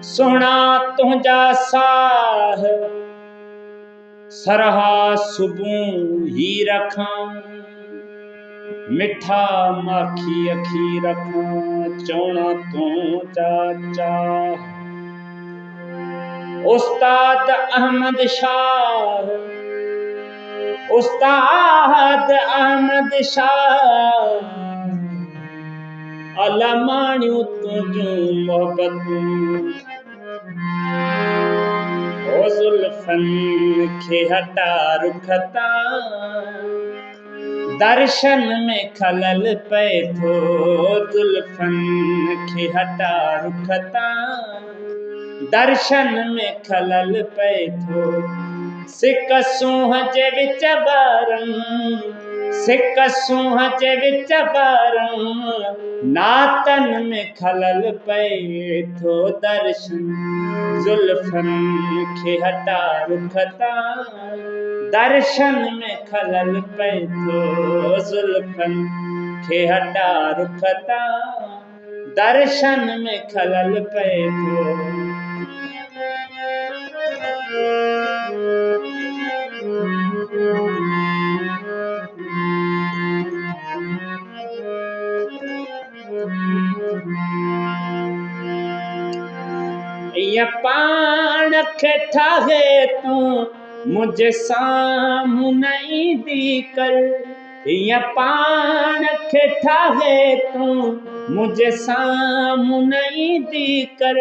सोहना तुंहिंजा साह सरहा सुबूं ही रखां मिठा माखी अखी रखां चौना तुंहिंजा चाह। उस्ताद अहमद शाह उस्ताद अहमद शाह अला माणियूं तुंहिंजूं मोहबतूं ओ ज़ुल्फ़न खे हटा रुख तां दर्शन में खलल पए थो। ज़ुल्फ़न खे हटा रुख तां दर्शन में खलल पए थो। सिक सूंह जे विच ॿारनि सिक सूंह जे विच ॿारनि नातन में खलल पए थो। दर्शन ज़ुल्फ़न खे हटा रुख तां दर्शन में खलल पए थो। ज़ुल्फ़न खे हटा रुख तां दर्शन में खलल पए थो। या पाण खे ठाहे तूं मुंहिंजे साम्हूं न ईंदी कर। या पाण खे ठाहे तूं मुंहिंजे साम्हूं न ईंदी कर।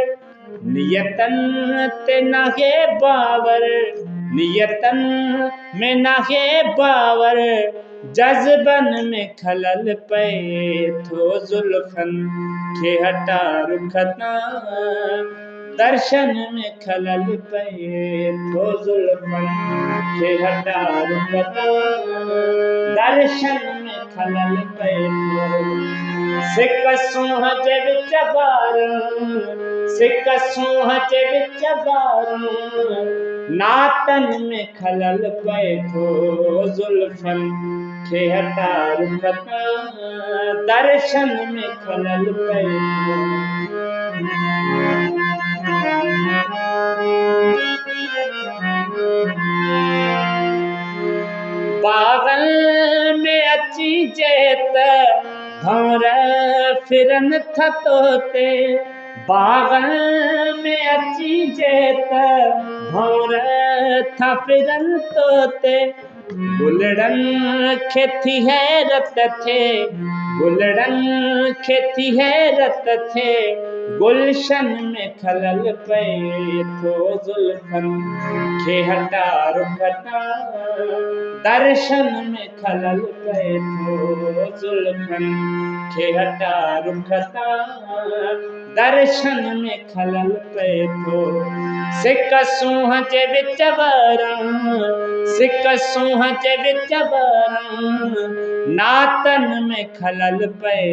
नियतनि ते नाहे बावर नियतनि में नाहे बावर जज़्बनि में खलल पए थो। ज़ुल्फ़न खे हटा रुख तां दर्शन में खलल पए थो। ज़ुल्फ़न खे हटा रुख तां दर्शन में खलल पए थो। सिक सूंह जे विच ॿारनि सिक सूंह जे विच ॿारनि नातन में खलल पए थो। ज़ुल्फ़न खे हटा रुख तां दर्शन में खलल पए थो। बाग़नि में अची जे त भंवर फिरनि था तोते। बाग़नि में अची जे त भंवर था फिरनि तोते। गुलड़नि खे थी हैरत थिए गुलड़नि खे थी हैरत थिए गुलशन में खलल पए थो। ज़ुल्फ़न खे हटा रुख तां दर्शन में खलल पए थो। ज़ुल्फ़न खे हटा रुख तां दर्शन में खलल पए थो। सिक सूंह जे विच ॿारनि सिक सूंह जे विच ॿारनि नातन में खलल पए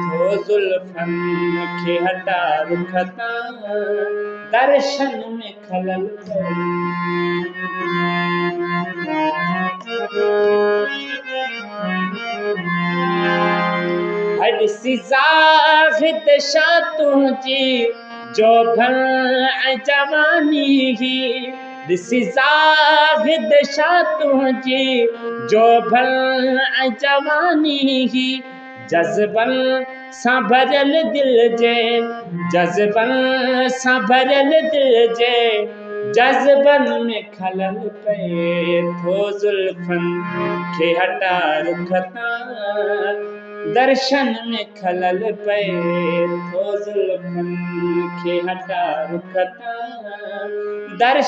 थो। ज़ुल्फ़न खे हटा रुख तां दर्शन में खलल पए ॾिसी ज़ाहिद शाह तुंहिंजी जोभन ऐं जवानी ही ॾिसी ज़ाहिद शाह तुंहिंजी जोभन ऐं जवानी ही जज़्बनि सां भरियल दिल जे जज़्बनि सां भरियल दिल जे जज़्बनि में खलल पए थो। ज़ुल्फ़न खे हटा रुख तां दर्शन में खलल पए थो। ज़ुल्फ़न खे हटा रुख तां दर्शन